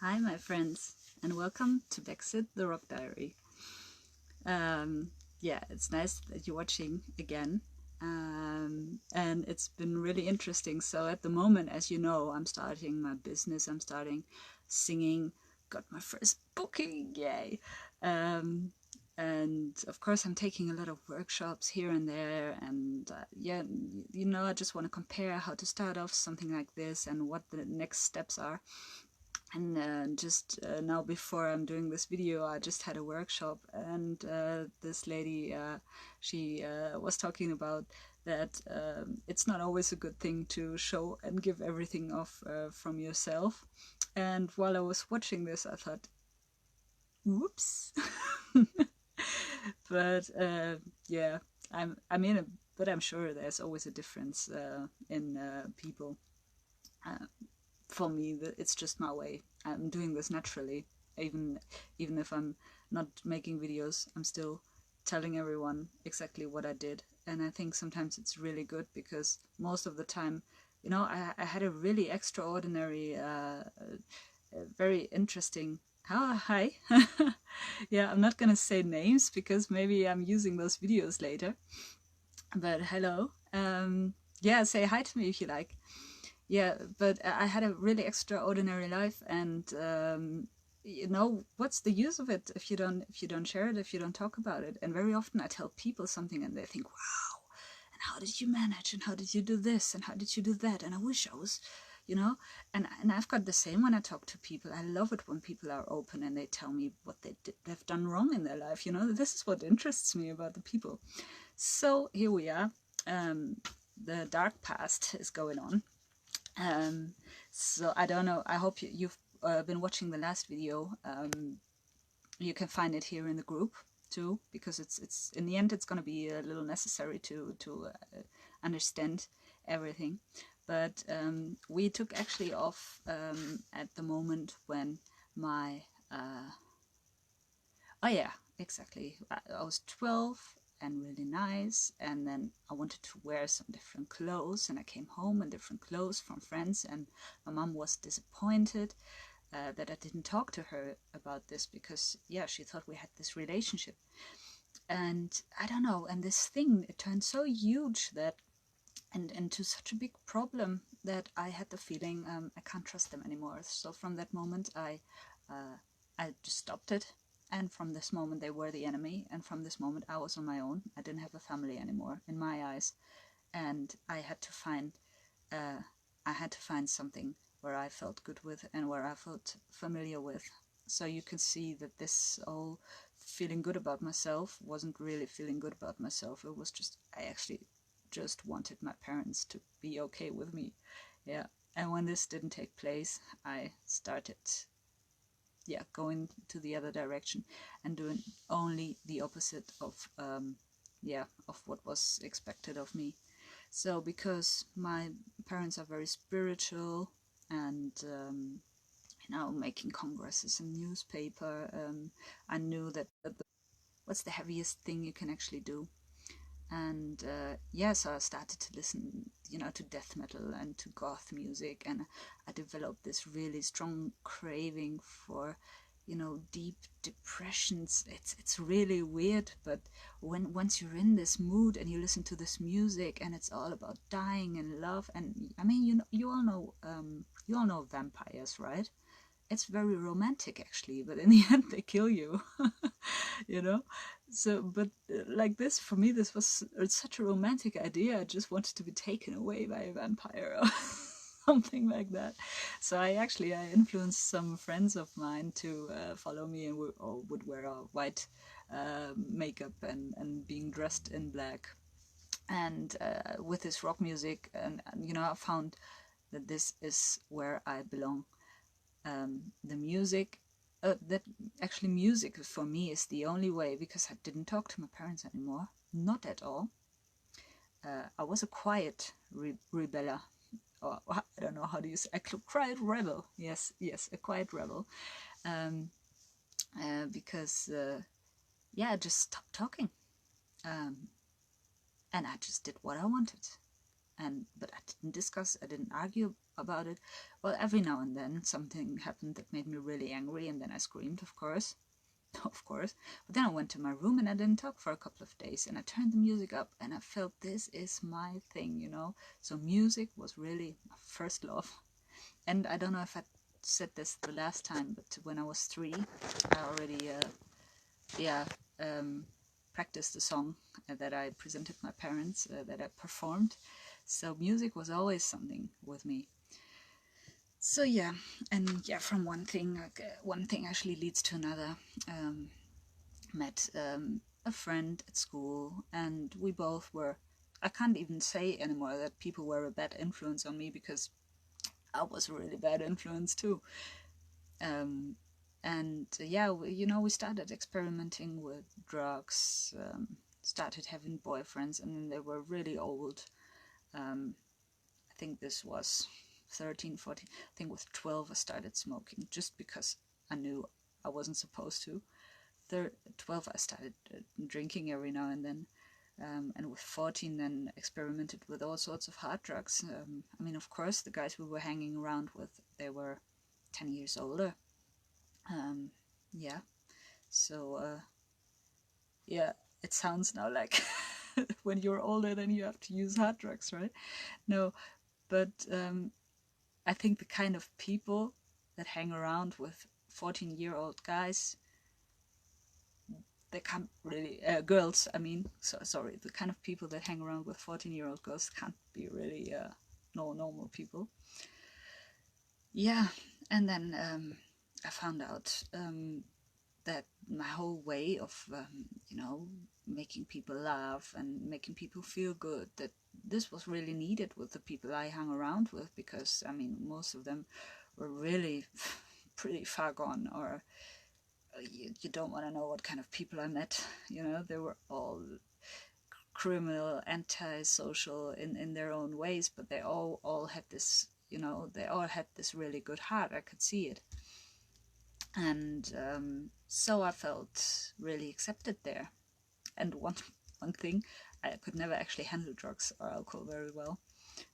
Hi my friends, and welcome to BEXIT the Rock Diary. Yeah, it's nice that you're watching again, and it's been really interesting. So at the moment, as you know, I'm starting my business, I'm starting singing, got my first booking, yay! And of course I'm taking a lot of workshops here and there, and yeah, you know, I just want to compare how to start off something like this and what the next steps are. And just now, before I'm doing this video, I just had a workshop, and this lady, she was talking about that it's not always a good thing to show and give everything off from yourself. And while I was watching this, I thought, whoops. But yeah, but I'm sure there's always a difference in people. For me, it's just my way. I'm doing this naturally. Even if I'm not making videos, I'm still telling everyone exactly what I did. And I think sometimes it's really good, because most of the time, you know, I had a really extraordinary, very interesting. Oh, hi. Yeah, I'm not gonna say names because maybe I'm using those videos later. But hello. Yeah, say hi to me if you like. Yeah, but I had a really extraordinary life, and you know, what's the use of it if you don't share it, if you don't talk about it? And very often I tell people something and they think, wow, and how did you manage, and how did you do this, and how did you do that, and I wish I was, you know. And I've got the same when I talk to people. I love it when people are open and they tell me what they've done wrong in their life. You know, this is what interests me about the people. So here we are. The dark past is going on. So I don't know, I hope you've been watching the last video. You can find it here in the group too, because it's in the end it's going to be a little necessary to understand everything. But we took actually off at the moment when my oh yeah, exactly, I was 12 and really nice, and then I wanted to wear some different clothes, and I came home in different clothes from friends, and my mom was disappointed that I didn't talk to her about this, because yeah, she thought we had this relationship. And I don't know, and this thing, it turned so huge that and into such a big problem that I had the feeling I can't trust them anymore. So from that moment I just stopped it. And from this moment they were the enemy, and from this moment I was on my own. I didn't have a family anymore in my eyes, and I had to find something where I felt good with and where I felt familiar with. So you can see that this whole feeling good about myself wasn't really feeling good about myself. It was just, I actually just wanted my parents to be okay with me. Yeah. And when this didn't take place, I started going to the other direction and doing only the opposite of of what was expected of me. So because my parents are very spiritual, and you know, making congresses in newspaper, I knew that what's the heaviest thing you can actually do. And yeah, so I started to listen, you know, to death metal and to goth music, and I developed this really strong craving for, you know, deep depressions. It's really weird, but once you're in this mood and you listen to this music, and it's all about dying and love, and I mean, you all know vampires, right? It's very romantic actually, but in the end they kill you. You know. So but like this, for me, this was such a romantic idea. I just wanted to be taken away by a vampire or something like that. So I influenced some friends of mine to follow me, and would wear a white makeup and being dressed in black, and with this rock music, and you know, I found that this is where I belong. The music, that actually music for me is the only way, because I didn't talk to my parents anymore, not at all. I was a quiet rebella, or I don't know how to use it. A quiet rebel. Yes, a quiet rebel. Because yeah, I just stopped talking, and I just did what I wanted. But I didn't discuss, I didn't argue about it. Well, every now and then something happened that made me really angry, and then I screamed, of course. Of course. But then I went to my room and I didn't talk for a couple of days, and I turned the music up and I felt this is my thing, you know. So music was really my first love. And I don't know if I said this the last time, but when I was 3, I already practiced the song that I presented my parents, that I performed. So music was always something with me. So yeah, and yeah, from one thing actually leads to another. Met a friend at school, and we both were, I can't even say anymore that people were a bad influence on me, because I was a really bad influence too. And yeah, we started experimenting with drugs, started having boyfriends, and they were really old. I think this was 13, 14. I think with 12 I started smoking, just because I knew I wasn't supposed to. 12 I started drinking every now and then. And with 14 then experimented with all sorts of hard drugs. I mean, of course, the guys we were hanging around with, they were 10 years older. Yeah, so yeah, it sounds now like when you're older then you have to use hard drugs, right? No, but I think the kind of people that hang around with 14-year-old guys, they can't really, girls, I mean, sorry, the kind of people that hang around with 14-year-old girls can't be really normal people. Yeah, and then I found out that my whole way of, making people laugh and making people feel good, that this was really needed with the people I hung around with, because, I mean, most of them were really pretty far gone, or you don't want to know what kind of people I met. You know, they were all criminal, anti-social in their own ways, but they all had this, they all had this really good heart. I could see it. And so I felt really accepted there. And one thing, I could never actually handle drugs or alcohol very well.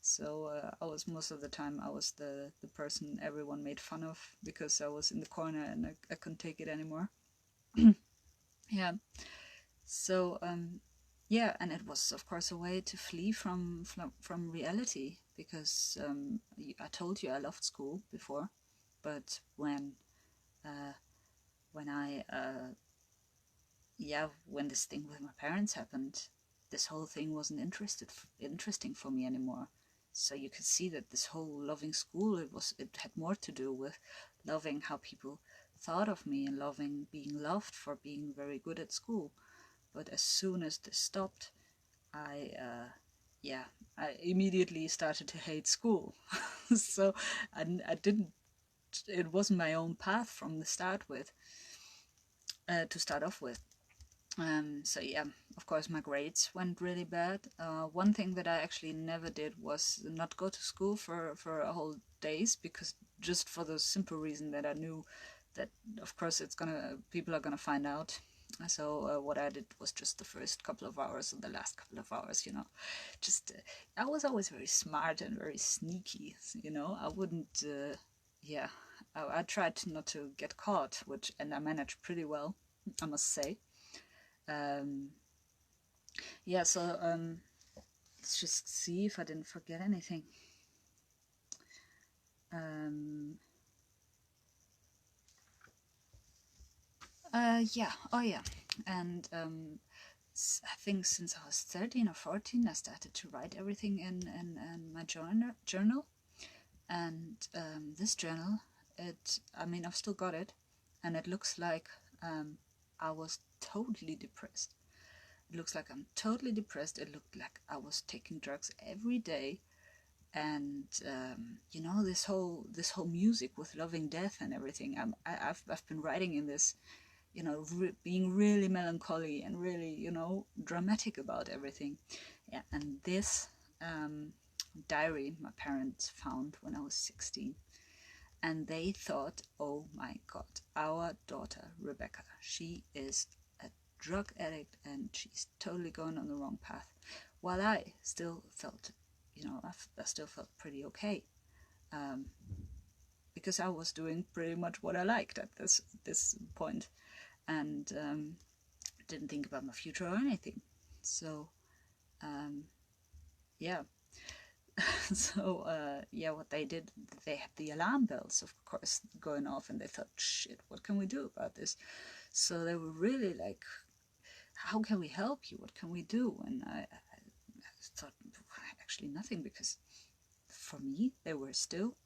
So I was, most of the time, I was the person everyone made fun of, because I was in the corner and I couldn't take it anymore. Yeah. So yeah, and it was, of course, a way to flee from reality, because I told you I loved school before, but when when this thing with my parents happened, this whole thing wasn't interesting for me anymore. So you could see that this whole loving school, it had more to do with loving how people thought of me, and loving being loved for being very good at school. But as soon as this stopped, I immediately started to hate school. So I didn't, it wasn't my own path from the start with, to start off with. So yeah, of course my grades went really bad. One thing that I actually never did was not go to school for a whole days, because just for the simple reason that I knew that, of course, people are gonna find out. So what I did was just the first couple of hours and the last couple of hours, just I was always very smart and very sneaky, I wouldn't I tried not to get caught, and I managed pretty well, I must say. Yeah, so let's just see if I didn't forget anything. Yeah, oh yeah, and I think since I was 13 or 14, I started to write everything in my journal, and this journal, I've still got it, and it looks like I was totally depressed. It looks like I'm totally depressed. It looked like I was taking drugs every day, and this whole music with loving death and everything. I've been writing in this, being really melancholy and really, dramatic about everything. Yeah, and this diary my parents found when I was 16, and they thought, oh my God, our daughter Rebecca, she is a drug addict and she's totally going on the wrong path. While I still felt, I still felt pretty okay. because I was doing pretty much what I liked at this point, and didn't think about my future or anything. So yeah. So yeah, what they did, they had the alarm bells, of course, going off, and they thought, shit, what can we do about this? So they were really like, how can we help you? What can we do? And I thought, actually nothing, because for me, they were still,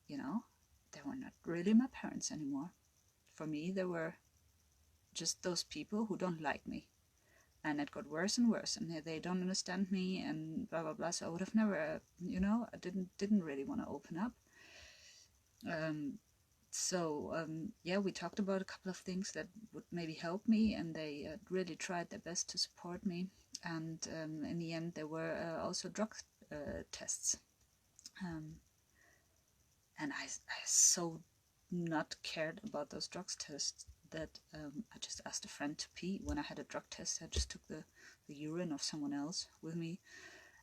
you know, they were not really my parents anymore. For me, they were just those people who don't like me. And it got worse and worse, and they don't understand me, and blah blah blah. So I would have never, you know, I didn't really want to open up. Yeah, we talked about a couple of things that would maybe help me, and they really tried their best to support me. And in the end, there were also drug tests, and I so not cared about those drug tests that I just asked a friend to pee when I had a drug test. I just took the urine of someone else with me,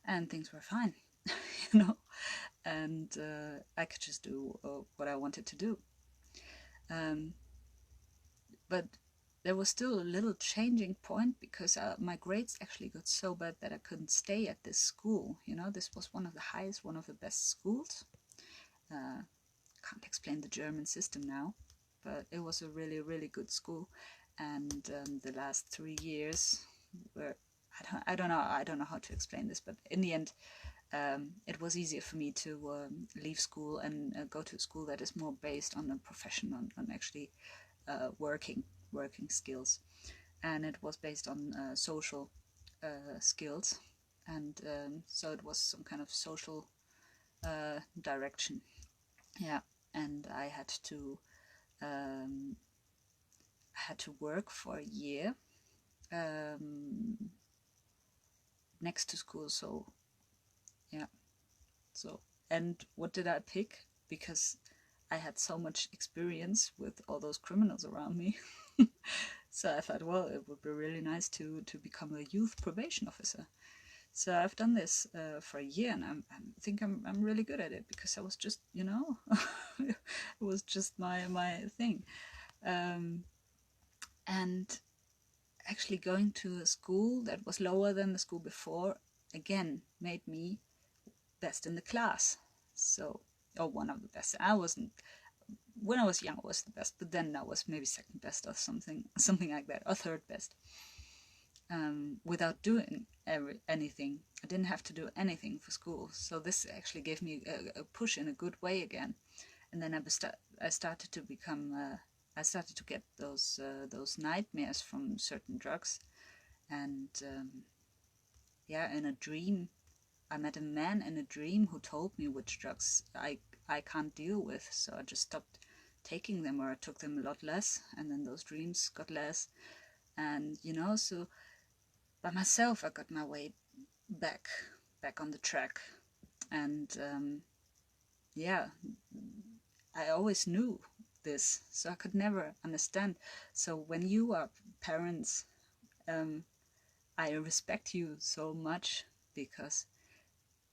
and things were fine, you know, and I could just do what I wanted to do. But there was still a little changing point, because my grades actually got so bad that I couldn't stay at this school. You know, this was one of the highest, one of the best schools. Can't explain the German system now, but it was a really, really good school. And the last 3 years were, I don't know how to explain this, but in the end, it was easier for me to leave school and go to a school that is more based on a profession, on actually working skills. And it was based on social skills, and so it was some kind of social direction. Yeah, and I had to work for a year next to school. So yeah, so, and what did I pick? Because I had so much experience with all those criminals around me. So I thought, well, it would be really nice to become a youth probation officer. So I've done this for a year, and I think I'm really good at it, because I was just, you know, it was just my thing. And actually going to a school that was lower than the school before, again, made me best in the class. So, or one of the best. I wasn't, when I was young, I was the best, but then I was maybe second best or something like that, or third best. Without doing anything. I didn't have to do anything for school. So this actually gave me a push in a good way again. And then I started to become, I started to get those nightmares from certain drugs. And yeah, in a dream, I met a man in a dream who told me which drugs I can't deal with. So I just stopped taking them, or I took them a lot less. And then those dreams got less. And, you know, so by myself, I got my way back on the track. And yeah, I always knew this, so I could never understand. So when you are parents, I respect you so much, because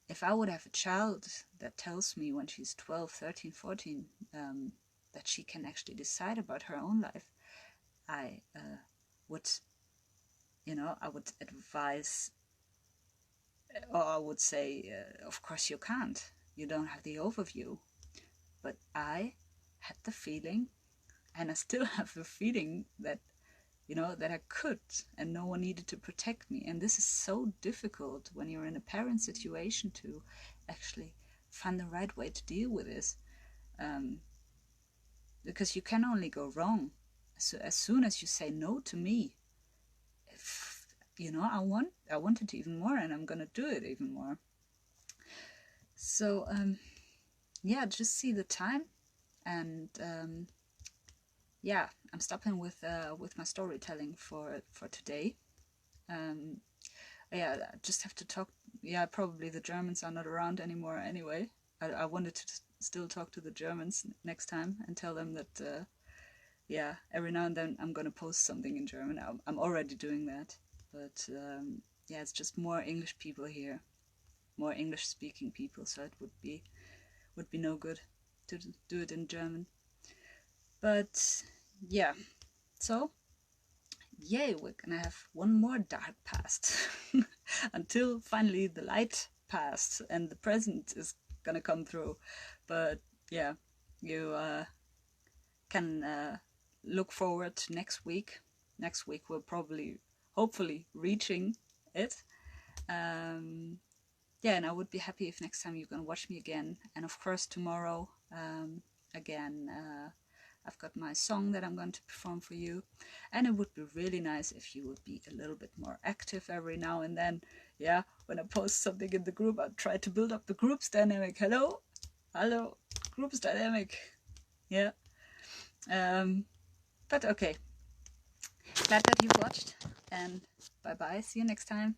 if I would have a child that tells me when she's 12, 13, 14, that she can actually decide about her own life, I would, you know, I would advise, or I would say, of course you can't. You don't have the overview. But I had the feeling, and I still have the feeling, that, you know, that I could, and no one needed to protect me. And this is so difficult when you're in a parent situation, to actually find the right way to deal with this. Because you can only go wrong. So as soon as you say no to me, you know, I want it even more, and I'm gonna do it even more. So yeah, just see the time, and yeah, I'm stopping with my storytelling for today. Yeah, I just have to talk. Yeah, probably the Germans are not around anymore anyway. I wanted to still talk to the Germans next time and tell them that yeah, every now and then I'm gonna post something in German. I'm already doing that, but yeah, it's just more English people here, more English speaking people, so it would would be no good to do it in German. But yeah, so yay, we're gonna have one more dark past until finally the light past and the present is gonna come through. But yeah, you can look forward to next week. Next week we're probably, hopefully, reaching it. Yeah, and I would be happy if next time you're gonna watch me again. And of course tomorrow, again, I've got my song that I'm going to perform for you, and it would be really nice if you would be a little bit more active every now and then. Yeah, when I post something in the group, I'll try to build up the group's dynamic. Hello, group's dynamic. Yeah. But okay, glad that you've watched, and bye bye, see you next time.